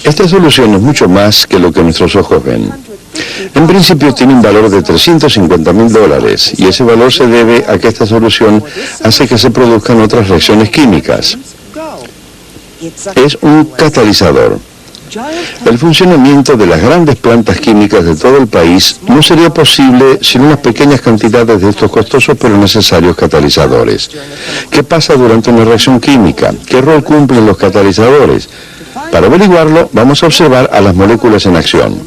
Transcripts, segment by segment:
Esta solución es mucho más que lo que nuestros ojos ven. En principio tiene un valor de $350.000 y ese valor se debe a que esta solución hace que se produzcan otras reacciones químicas. Es un catalizador. El funcionamiento de las grandes plantas químicas de todo el país no sería posible sin unas pequeñas cantidades de estos costosos pero necesarios catalizadores. ¿Qué pasa durante una reacción química? ¿Qué rol cumplen los catalizadores? Para averiguarlo, vamos a observar a las moléculas en acción.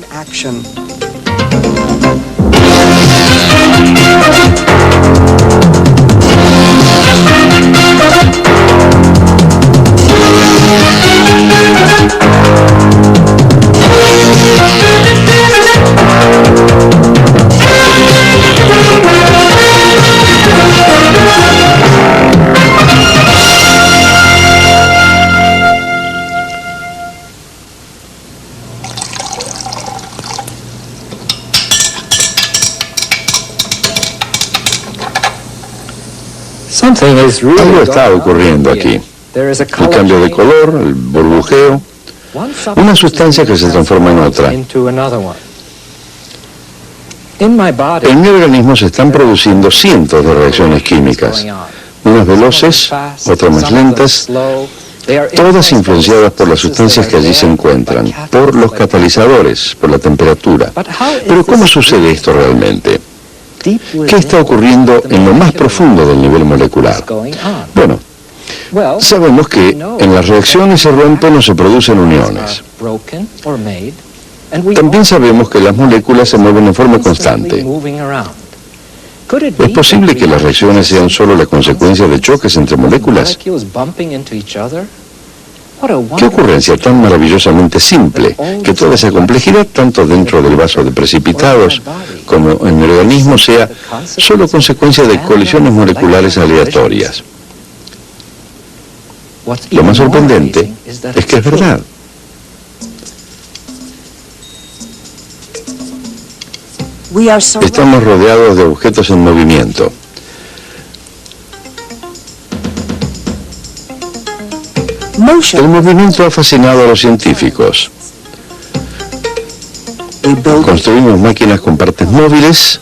Algo está ocurriendo aquí. El cambio de color, el burbujeo, una sustancia que se transforma en otra. En mi organismo se están produciendo cientos de reacciones químicas, unas veloces, otras más lentas, todas influenciadas por las sustancias que allí se encuentran, por los catalizadores, por la temperatura. Pero ¿cómo sucede esto realmente? ¿Qué está ocurriendo en lo más profundo del nivel molecular? Bueno, sabemos que en las reacciones se rompen o se producen uniones. También sabemos que las moléculas se mueven en forma constante. ¿Es posible que las reacciones sean solo la consecuencia de choques entre moléculas? ¡Qué ocurrencia tan maravillosamente simple! Que toda esa complejidad, tanto dentro del vaso de precipitados como en el organismo, sea solo consecuencia de colisiones moleculares aleatorias. Lo más sorprendente es que es verdad. Estamos rodeados de objetos en movimiento. El movimiento ha fascinado a los científicos. Construimos máquinas con partes móviles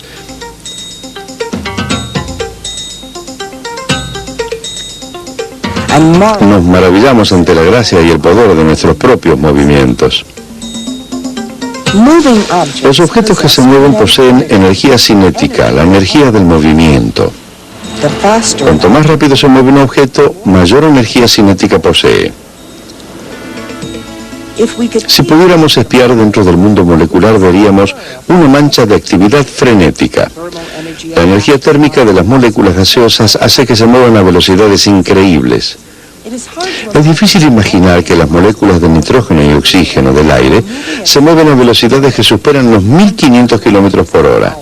nos maravillamos ante la gracia y el poder de nuestros propios movimientos. Los objetos que se mueven poseen energía cinética, la energía del movimiento. Cuanto más rápido se mueve un objeto, mayor energía cinética posee. Si pudiéramos espiar dentro del mundo molecular, veríamos una mancha de actividad frenética. La energía térmica de las moléculas gaseosas hace que se muevan a velocidades increíbles. Es difícil imaginar que las moléculas de nitrógeno y oxígeno del aire se mueven a velocidades que superan los 1500 kilómetros por hora.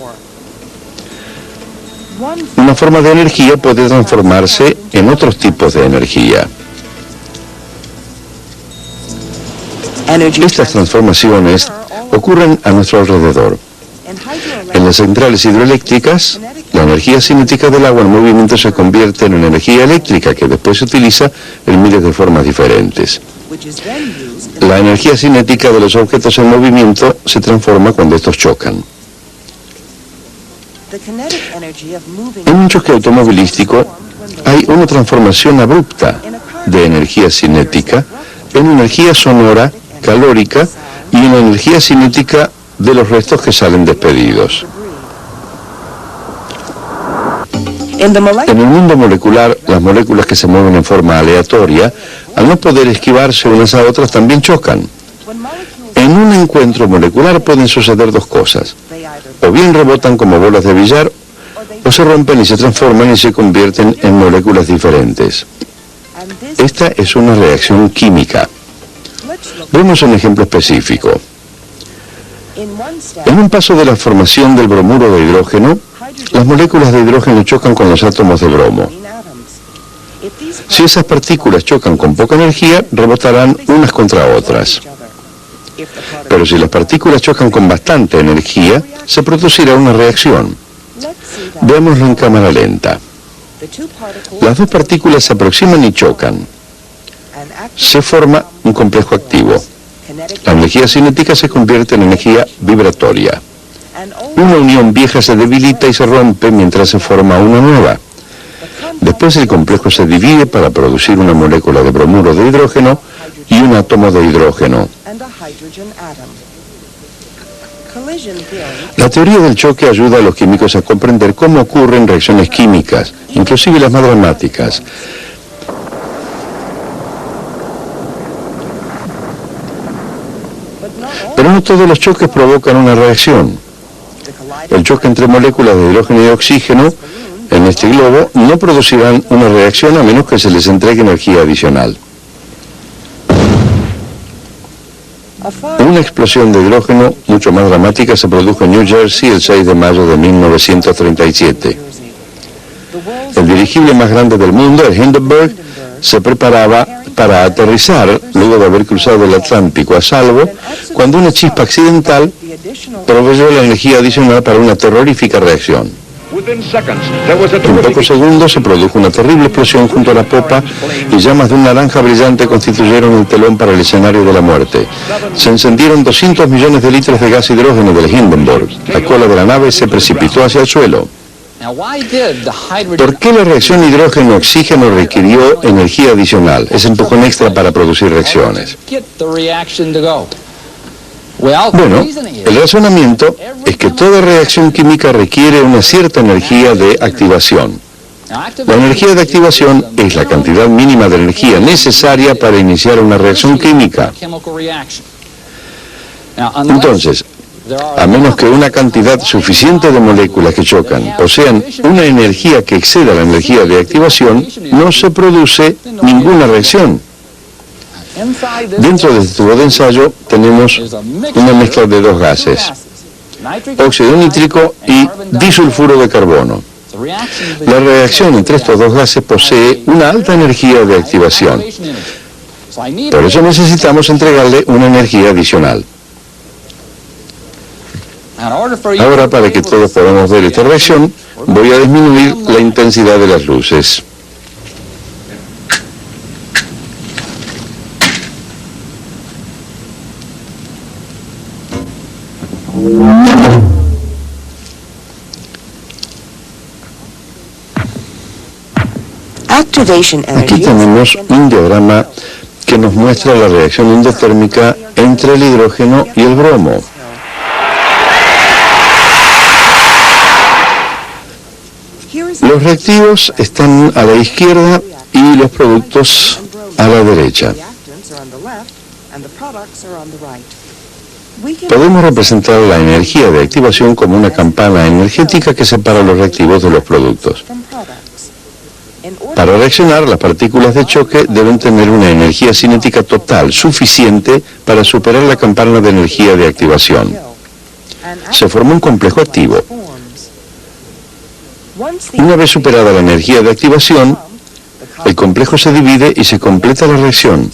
Una forma de energía puede transformarse en otros tipos de energía. Estas transformaciones ocurren a nuestro alrededor. En las centrales hidroeléctricas, la energía cinética del agua en movimiento se convierte en una energía eléctrica que después se utiliza en miles de formas diferentes. La energía cinética de los objetos en movimiento se transforma cuando estos chocan. En un choque automovilístico hay una transformación abrupta de energía cinética en energía sonora, calórica y en energía cinética de los restos que salen despedidos. En el mundo molecular, las moléculas que se mueven en forma aleatoria, al no poder esquivarse unas a otras, también chocan. En un encuentro molecular pueden suceder dos cosas. O bien rebotan como bolas de billar, o se rompen y se transforman y se convierten en moléculas diferentes. Esta es una reacción química. Vemos un ejemplo específico. En un paso de la formación del bromuro de hidrógeno, las moléculas de hidrógeno chocan con los átomos de bromo. Si esas partículas chocan con poca energía, rebotarán unas contra otras. Pero si las partículas chocan con bastante energía, se producirá una reacción. Veámoslo en cámara lenta. Las dos partículas se aproximan y chocan. Se forma un complejo activo. La energía cinética se convierte en energía vibratoria. Una unión vieja se debilita y se rompe mientras se forma una nueva. Después el complejo se divide para producir una molécula de bromuro de hidrógeno y un átomo de hidrógeno. La teoría del choque ayuda a los químicos a comprender cómo ocurren reacciones químicas, inclusive las más dramáticas. Pero no todos los choques provocan una reacción. El choque entre moléculas de hidrógeno y oxígeno en este globo no producirán una reacción a menos que se les entregue energía adicional. Una explosión de hidrógeno mucho más dramática se produjo en New Jersey el 6 de mayo de 1937. El dirigible más grande del mundo, el Hindenburg, se preparaba para aterrizar luego de haber cruzado el Atlántico a salvo, cuando una chispa accidental proveyó la energía adicional para una terrorífica reacción. En pocos segundos se produjo una terrible explosión junto a la popa y llamas de un naranja brillante constituyeron el telón para el escenario de la muerte. Se encendieron 200 millones de litros de gas hidrógeno del Hindenburg. La cola de la nave se precipitó hacia el suelo. ¿Por qué la reacción hidrógeno-oxígeno requirió energía adicional, ese empujón extra para producir reacciones? Bueno, el razonamiento es que toda reacción química requiere una cierta energía de activación. La energía de activación es la cantidad mínima de energía necesaria para iniciar una reacción química. Entonces, a menos que una cantidad suficiente de moléculas que chocan posean una energía que exceda la energía de activación, no se produce ninguna reacción. Dentro de este tubo de ensayo tenemos una mezcla de dos gases, óxido nítrico y disulfuro de carbono. La reacción entre estos dos gases posee una alta energía de activación. Por eso necesitamos entregarle una energía adicional. Ahora, para que todos podamos ver esta reacción, voy a disminuir la intensidad de las luces. Aquí tenemos un diagrama que nos muestra la reacción endotérmica entre el hidrógeno y el bromo. Los reactivos están a la izquierda y los productos a la derecha. Podemos representar la energía de activación como una campana energética que separa los reactivos de los productos. Para reaccionar, las partículas de choque deben tener una energía cinética total suficiente para superar la campana de energía de activación. Se forma un complejo activo. Una vez superada la energía de activación, el complejo se divide y se completa la reacción.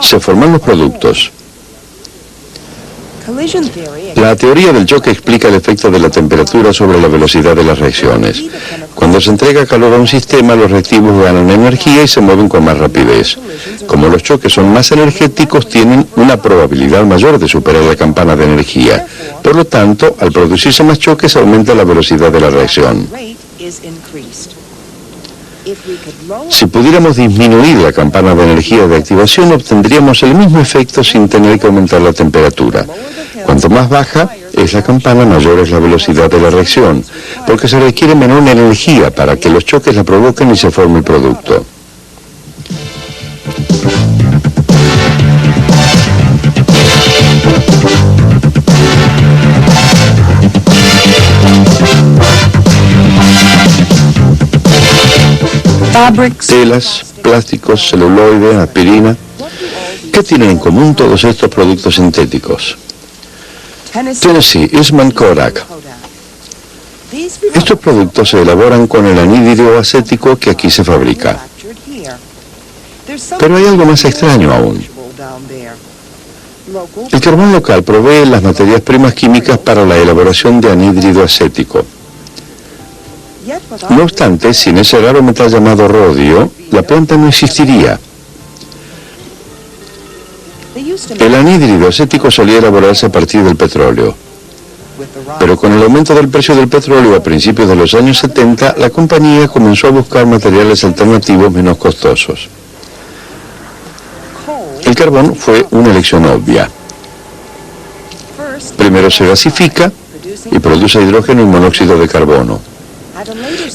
Se forman los productos. La teoría del choque explica el efecto de la temperatura sobre la velocidad de las reacciones. Cuando se entrega calor a un sistema, los reactivos ganan energía y se mueven con más rapidez. Como los choques son más energéticos, tienen una probabilidad mayor de superar la campana de energía. Por lo tanto, al producirse más choques, aumenta la velocidad de la reacción. Si pudiéramos disminuir la campana de energía de activación, obtendríamos el mismo efecto sin tener que aumentar la temperatura. Cuanto más baja es la campana, mayor es la velocidad de la reacción, porque se requiere menor energía para que los choques la provoquen y se forme el producto. Telas, plásticos, celuloide, aspirina. ¿Qué tienen en común todos estos productos sintéticos? Tennessee, Eastman, Kodak. Estos productos se elaboran con el anhídrido acético que aquí se fabrica. Pero hay algo más extraño aún. El carbón local provee las materias primas químicas para la elaboración de anhídrido acético. No obstante, sin ese raro metal llamado rodio, la planta no existiría. El anhídrido acético solía elaborarse a partir del petróleo, pero con el aumento del precio del petróleo a principios de los años 70, la compañía comenzó a buscar materiales alternativos menos costosos. El carbón fue una elección obvia. Primero se gasifica y produce hidrógeno y monóxido de carbono.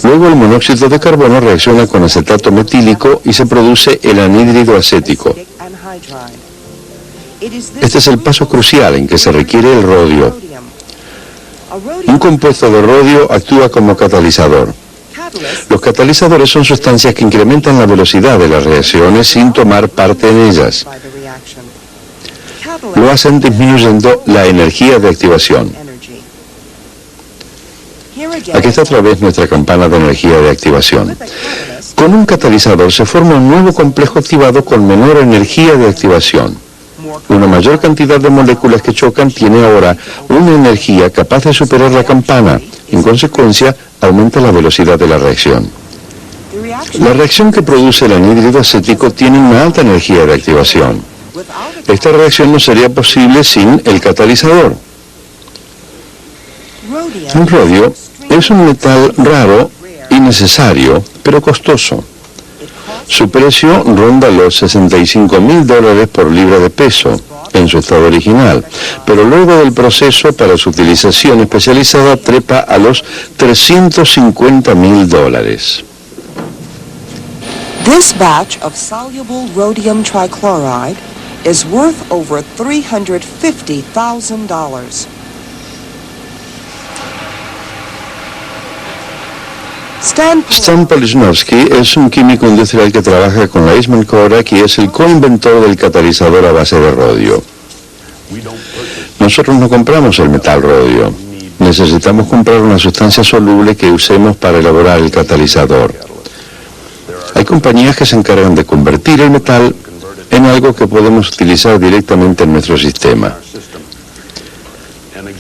Luego el monóxido de carbono reacciona con acetato metílico y se produce el anhídrido acético. Este es el paso crucial en que se requiere el rodio. Un compuesto de rodio actúa como catalizador. Los catalizadores son sustancias que incrementan la velocidad de las reacciones sin tomar parte en ellas. Lo hacen disminuyendo la energía de activación. Aquí está otra vez nuestra campana de energía de activación. Con un catalizador se forma un nuevo complejo activado con menor energía de activación. Una mayor cantidad de moléculas que chocan tiene ahora una energía capaz de superar la campana. En consecuencia, aumenta la velocidad de la reacción. La reacción que produce el anhídrido acético tiene una alta energía de activación. Esta reacción no sería posible sin el catalizador. El rodio es un metal raro y necesario, pero costoso. Su precio ronda los $65.000 por libra de peso en su estado original, pero luego del proceso para su utilización especializada trepa a los $350.000. This batch of soluble rhodium trichloride is worth over $350,000. Stan Polisnowski es un químico industrial que trabaja con la Eastman Kodak y es el coinventor del catalizador a base de rodio. Nosotros no compramos el metal rodio. Necesitamos comprar una sustancia soluble que usemos para elaborar el catalizador. Hay compañías que se encargan de convertir el metal en algo que podemos utilizar directamente en nuestro sistema.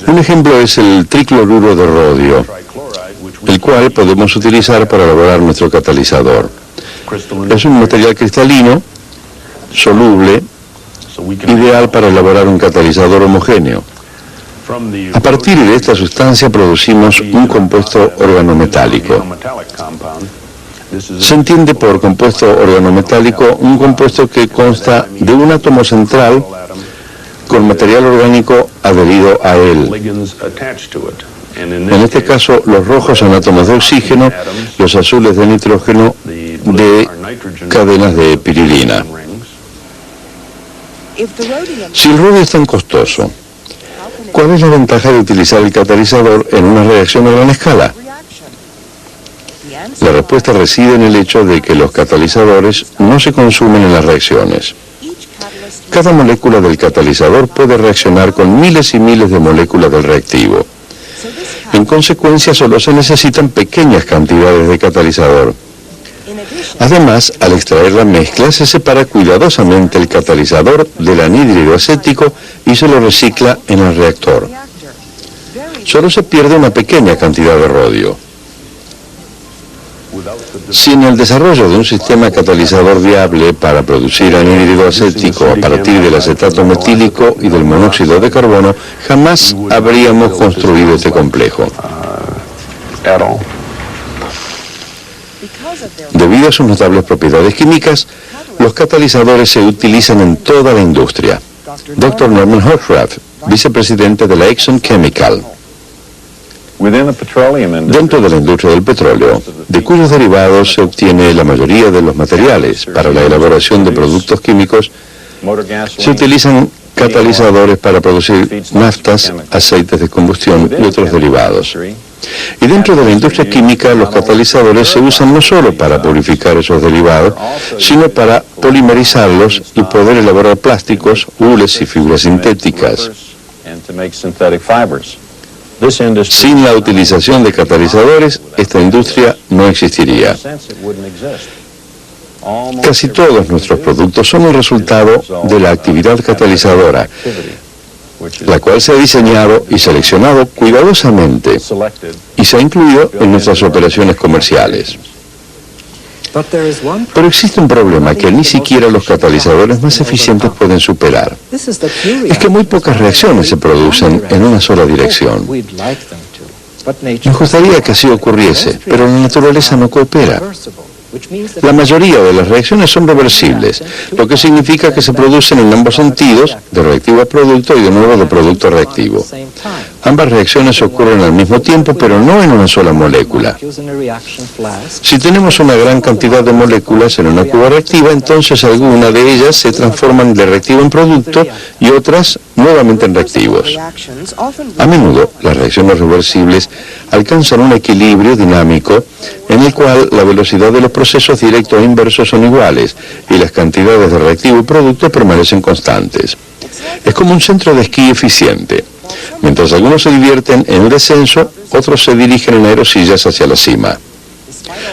Un ejemplo es el tricloruro de rodio, el cual podemos utilizar para elaborar nuestro catalizador. Es un material cristalino, soluble, ideal para elaborar un catalizador homogéneo. A partir de esta sustancia producimos un compuesto organometálico. Se entiende por compuesto organometálico un compuesto que consta de un átomo central con material orgánico adherido a él. En este caso, los rojos son átomos de oxígeno, los azules de nitrógeno de cadenas de piridina. Si el rodio es tan costoso, ¿cuál es la ventaja de utilizar el catalizador en una reacción a gran escala? La respuesta reside en el hecho de que los catalizadores no se consumen en las reacciones. Cada molécula del catalizador puede reaccionar con miles y miles de moléculas del reactivo. En consecuencia, solo se necesitan pequeñas cantidades de catalizador. Además, al extraer la mezcla, se separa cuidadosamente el catalizador del anhídrido acético y se lo recicla en el reactor. Solo se pierde una pequeña cantidad de rodio. Sin el desarrollo de un sistema catalizador viable para producir anhídrido acético a partir del acetato metílico y del monóxido de carbono, jamás habríamos construido este complejo. Debido a sus notables propiedades químicas, los catalizadores se utilizan en toda la industria. Dr. Norman Hochrath, vicepresidente de la Exxon Chemical. Dentro de la industria del petróleo, de cuyos derivados se obtiene la mayoría de los materiales para la elaboración de productos químicos, se utilizan catalizadores para producir naftas, aceites de combustión y otros derivados. Y dentro de la industria química, los catalizadores se usan no solo para purificar esos derivados, sino para polimerizarlos y poder elaborar plásticos, hules y fibras sintéticas. Sin la utilización de catalizadores, esta industria no existiría. Casi todos nuestros productos son el resultado de la actividad catalizadora, la cual se ha diseñado y seleccionado cuidadosamente y se ha incluido en nuestras operaciones comerciales. Pero existe un problema que ni siquiera los catalizadores más eficientes pueden superar. Es que muy pocas reacciones se producen en una sola dirección. Nos gustaría que así ocurriese, pero la naturaleza no coopera. La mayoría de las reacciones son reversibles, lo que significa que se producen en ambos sentidos, de reactivo a producto y de nuevo de producto a reactivo. Ambas reacciones ocurren al mismo tiempo, pero no en una sola molécula. Si tenemos una gran cantidad de moléculas en una cuba reactiva, entonces algunas de ellas se transforman de reactivo en producto y otras nuevamente en reactivos. A menudo, las reacciones reversibles alcanzan un equilibrio dinámico en el cual la velocidad de los procesos directos e inversos son iguales y las cantidades de reactivo y producto permanecen constantes. Es como un centro de esquí eficiente. Mientras algunos se divierten en el descenso, otros se dirigen en aerosillas hacia la cima.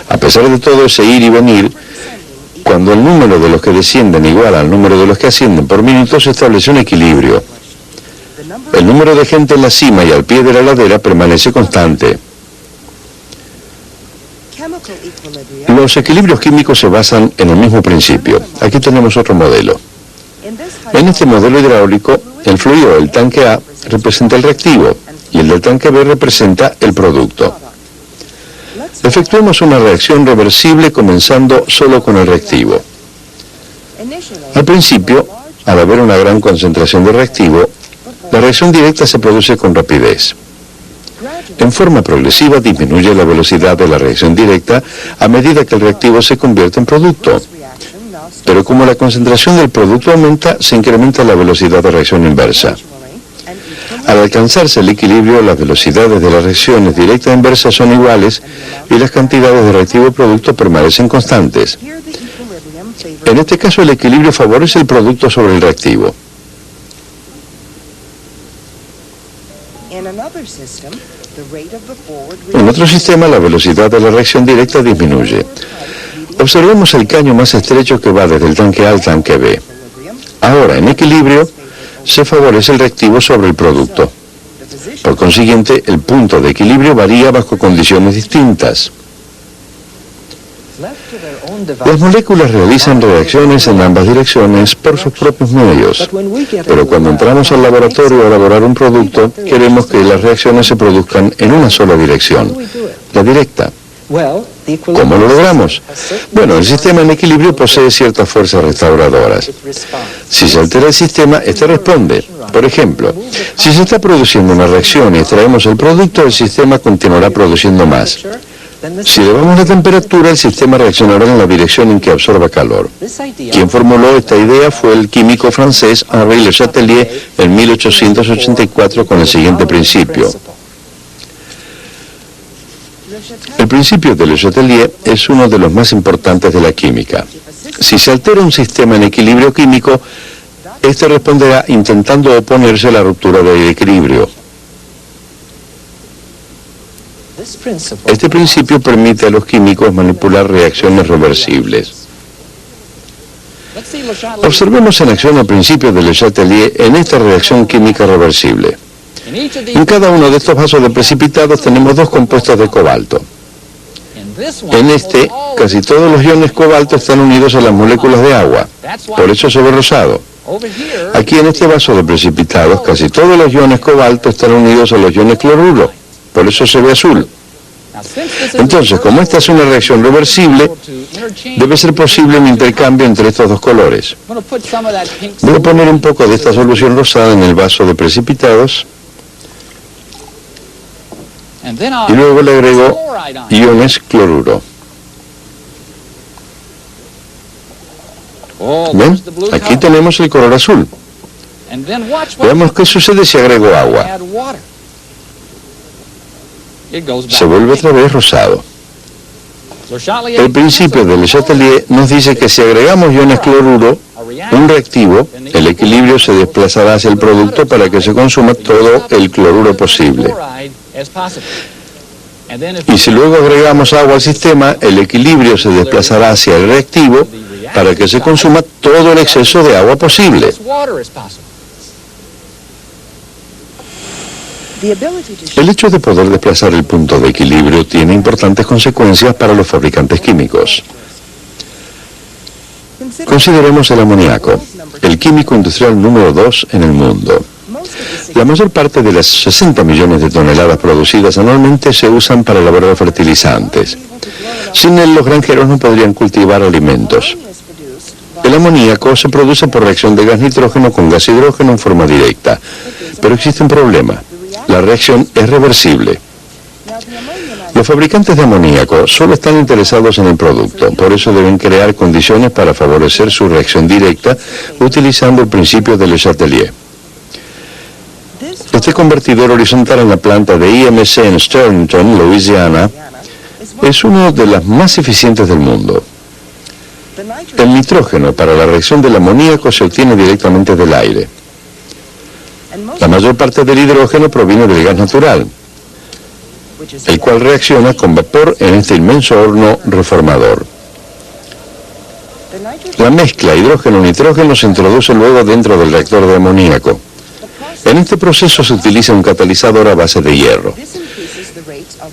A pesar de todo ese ir y venir, cuando el número de los que descienden iguala al número de los que ascienden por minuto, se establece un equilibrio. El número de gente en la cima y al pie de la ladera permanece constante. Los equilibrios químicos se basan en el mismo principio. Aquí tenemos otro modelo. En este modelo hidráulico, el fluido del tanque A representa el reactivo y el del tanque B representa el producto. Efectuemos una reacción reversible comenzando solo con el reactivo. Al principio, al haber una gran concentración de reactivo, la reacción directa se produce con rapidez. En forma progresiva disminuye la velocidad de la reacción directa a medida que el reactivo se convierte en producto. Pero como la concentración del producto aumenta, se incrementa la velocidad de reacción inversa. Al alcanzarse el equilibrio, las velocidades de las reacciones directa e inversa son iguales y las cantidades de reactivo y producto permanecen constantes. En este caso, el equilibrio favorece el producto sobre el reactivo. En otro sistema, la velocidad de la reacción directa disminuye. Observemos el caño más estrecho que va desde el tanque A al tanque B. Ahora, en equilibrio, se favorece el reactivo sobre el producto. Por consiguiente, el punto de equilibrio varía bajo condiciones distintas. Las moléculas realizan reacciones en ambas direcciones por sus propios medios, pero cuando entramos al laboratorio a elaborar un producto, queremos que las reacciones se produzcan en una sola dirección, la directa. ¿Cómo lo logramos? Bueno, el sistema en equilibrio posee ciertas fuerzas restauradoras. Si se altera el sistema, este responde. Por ejemplo, si se está produciendo una reacción y extraemos el producto, el sistema continuará produciendo más. Si elevamos la temperatura, el sistema reaccionará en la dirección en que absorba calor. Quien formuló esta idea fue el químico francés Henri Le Chatelier en 1884 con el siguiente principio. El principio de Le Chatelier es uno de los más importantes de la química. Si se altera un sistema en equilibrio químico, este responderá intentando oponerse a la ruptura del equilibrio. Este principio permite a los químicos manipular reacciones reversibles. Observemos en acción el principio de Le Chatelier en esta reacción química reversible. En cada uno de estos vasos de precipitados tenemos dos compuestos de cobalto. En este, casi todos los iones cobalto están unidos a las moléculas de agua, por eso se ve rosado. Aquí en este vaso de precipitados, casi todos los iones cobalto están unidos a los iones cloruro, por eso se ve azul. Entonces, como esta es una reacción reversible, debe ser posible un intercambio entre estos dos colores. Voy a poner un poco de esta solución rosada en el vaso de precipitados y luego le agrego iones cloruro. ¿Ven? Aquí tenemos el color azul. Veamos qué sucede si agrego agua. Se vuelve otra vez rosado. El principio de Le Chatelier nos dice que si agregamos iones cloruro, un reactivo, el equilibrio se desplazará hacia el producto para que se consuma todo el cloruro posible. Y si luego agregamos agua al sistema, el equilibrio se desplazará hacia el reactivo para que se consuma todo el exceso de agua posible. El hecho de poder desplazar el punto de equilibrio tiene importantes consecuencias para los fabricantes químicos. Consideremos el amoníaco, el químico industrial número 2 en el mundo. La mayor parte de las 60 millones de toneladas producidas anualmente se usan para elaborar fertilizantes. Sin él, los granjeros no podrían cultivar alimentos. El amoníaco se produce por reacción de gas nitrógeno con gas hidrógeno en forma directa. Pero existe un problema. La reacción es reversible. Los fabricantes de amoníaco solo están interesados en el producto, por eso deben crear condiciones para favorecer su reacción directa utilizando el principio de Le Chatelier. Este convertidor horizontal en la planta de IMC en Sterlington, Louisiana, es uno de las más eficientes del mundo. El nitrógeno para la reacción del amoníaco se obtiene directamente del aire. La mayor parte del hidrógeno proviene del gas natural, el cual reacciona con vapor en este inmenso horno reformador. La mezcla hidrógeno-nitrógeno se introduce luego dentro del reactor de amoníaco. En este proceso se utiliza un catalizador a base de hierro.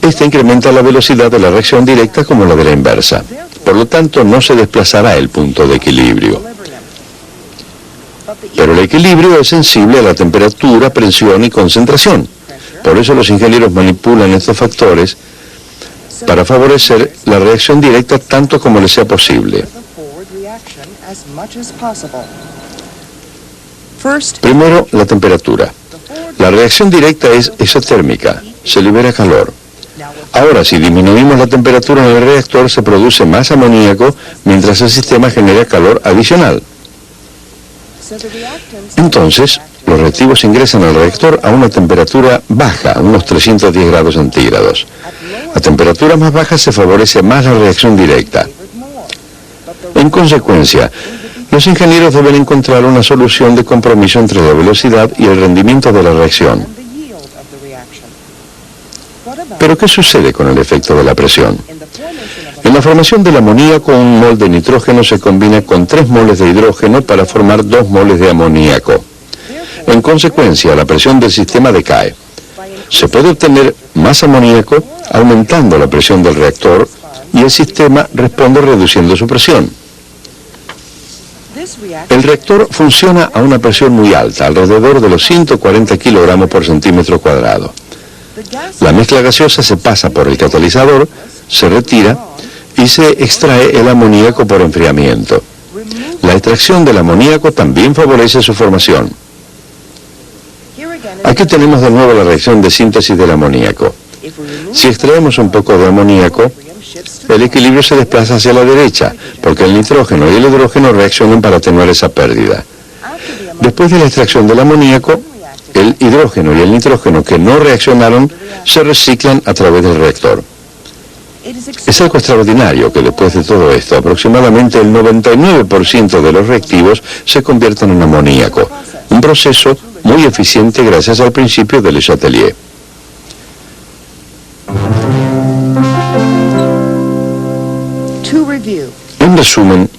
Este incrementa la velocidad de la reacción directa como la de la inversa. Por lo tanto, no se desplazará el punto de equilibrio. Pero el equilibrio es sensible a la temperatura, presión y concentración. Por eso los ingenieros manipulan estos factores para favorecer la reacción directa tanto como les sea posible. Primero, la temperatura. La reacción directa es exotérmica, se libera calor. Ahora, si disminuimos la temperatura en el reactor, se produce más amoníaco, mientras el sistema genera calor adicional. Entonces, los reactivos ingresan al reactor a una temperatura baja, unos 310 grados centígrados. A temperaturas más bajas se favorece más la reacción directa. En consecuencia, los ingenieros deben encontrar una solución de compromiso entre la velocidad y el rendimiento de la reacción. Pero ¿qué sucede con el efecto de la presión? En la formación del amoníaco, un mol de nitrógeno se combina con 3 moles de hidrógeno para formar 2 moles de amoníaco. En consecuencia, la presión del sistema decae. Se puede obtener más amoníaco aumentando la presión del reactor y el sistema responde reduciendo su presión. El reactor funciona a una presión muy alta, alrededor de los 140 kilogramos por centímetro cuadrado. La mezcla gaseosa se pasa por el catalizador, se retira y se extrae el amoníaco por enfriamiento. La extracción del amoníaco también favorece su formación. Aquí tenemos de nuevo la reacción de síntesis del amoníaco. Si extraemos un poco de amoníaco, el equilibrio se desplaza hacia la derecha, porque el nitrógeno y el hidrógeno reaccionan para atenuar esa pérdida. Después de la extracción del amoníaco, el hidrógeno y el nitrógeno que no reaccionaron se reciclan a través del reactor. Es algo extraordinario que después de todo esto, aproximadamente el 99% de los reactivos se convierten en amoníaco, un proceso muy eficiente gracias al principio de Le Chatelier. En resumen,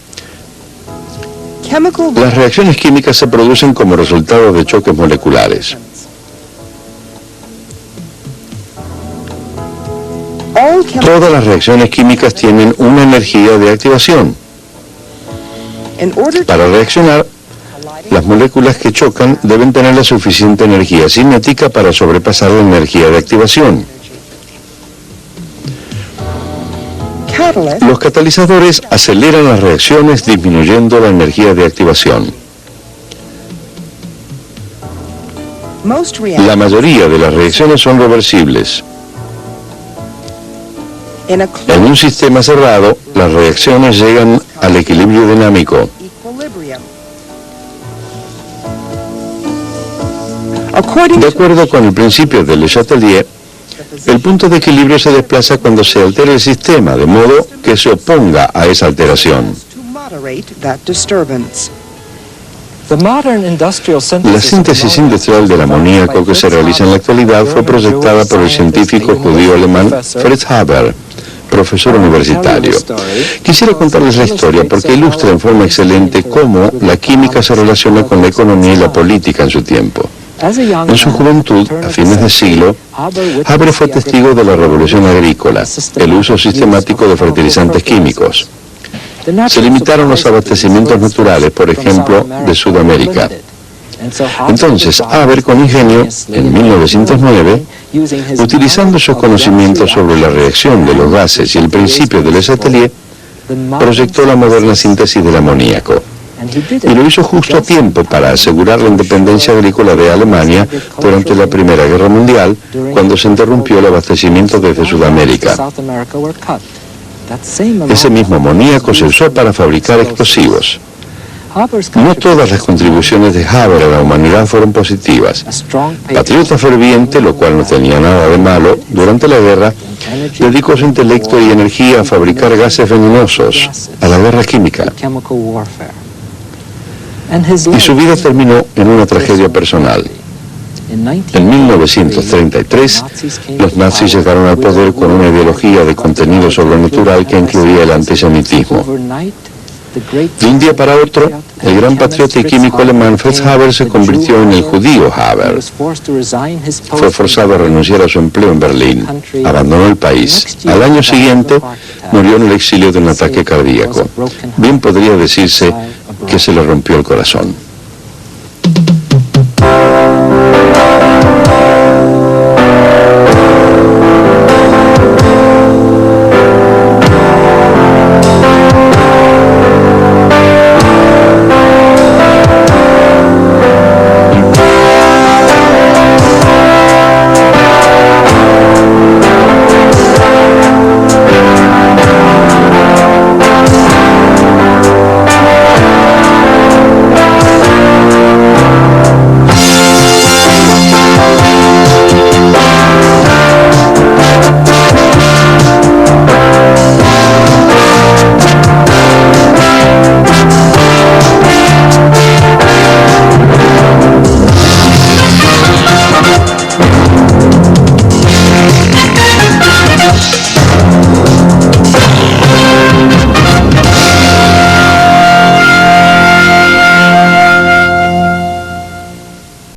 las reacciones químicas se producen como resultado de choques moleculares. Todas las reacciones químicas tienen una energía de activación. Para reaccionar, las moléculas que chocan deben tener la suficiente energía cinética para sobrepasar la energía de activación. Los catalizadores aceleran las reacciones disminuyendo la energía de activación. La mayoría de las reacciones son reversibles. En un sistema cerrado, las reacciones llegan al equilibrio dinámico. De acuerdo con el principio de Le Chatelier, el punto de equilibrio se desplaza cuando se altera el sistema, de modo que se oponga a esa alteración. La síntesis industrial del amoníaco que se realiza en la actualidad fue proyectada por el científico judío alemán Fritz Haber, profesor universitario. Quisiera contarles la historia porque ilustra en forma excelente cómo la química se relaciona con la economía y la política en su tiempo. En su juventud, a fines de siglo, Haber fue testigo de la revolución agrícola, el uso sistemático de fertilizantes químicos. Se limitaron los abastecimientos naturales, por ejemplo, de Sudamérica. Entonces, Haber, con ingenio, en 1909, utilizando sus conocimientos sobre la reacción de los gases y el principio de Les Atelier, proyectó la moderna síntesis del amoníaco. Y lo hizo justo a tiempo para asegurar la independencia agrícola de Alemania durante la Primera Guerra Mundial, cuando se interrumpió el abastecimiento desde Sudamérica. Ese mismo amoníaco se usó para fabricar explosivos. No todas las contribuciones de Haber a la humanidad fueron positivas. Patriota ferviente, lo cual no tenía nada de malo, durante la guerra dedicó su intelecto y energía a fabricar gases venenosos, a la guerra química. Y su vida terminó en una tragedia personal. En 1933, los nazis llegaron al poder con una ideología de contenido sobrenatural que incluía el antisemitismo. De un día para otro, el gran patriota y químico alemán Fritz Haber se convirtió en el judío Haber. Fue forzado a renunciar a su empleo en Berlín. Abandonó el país. Al año siguiente, murió en el exilio de un ataque cardíaco. Bien podría decirse que se le rompió el corazón.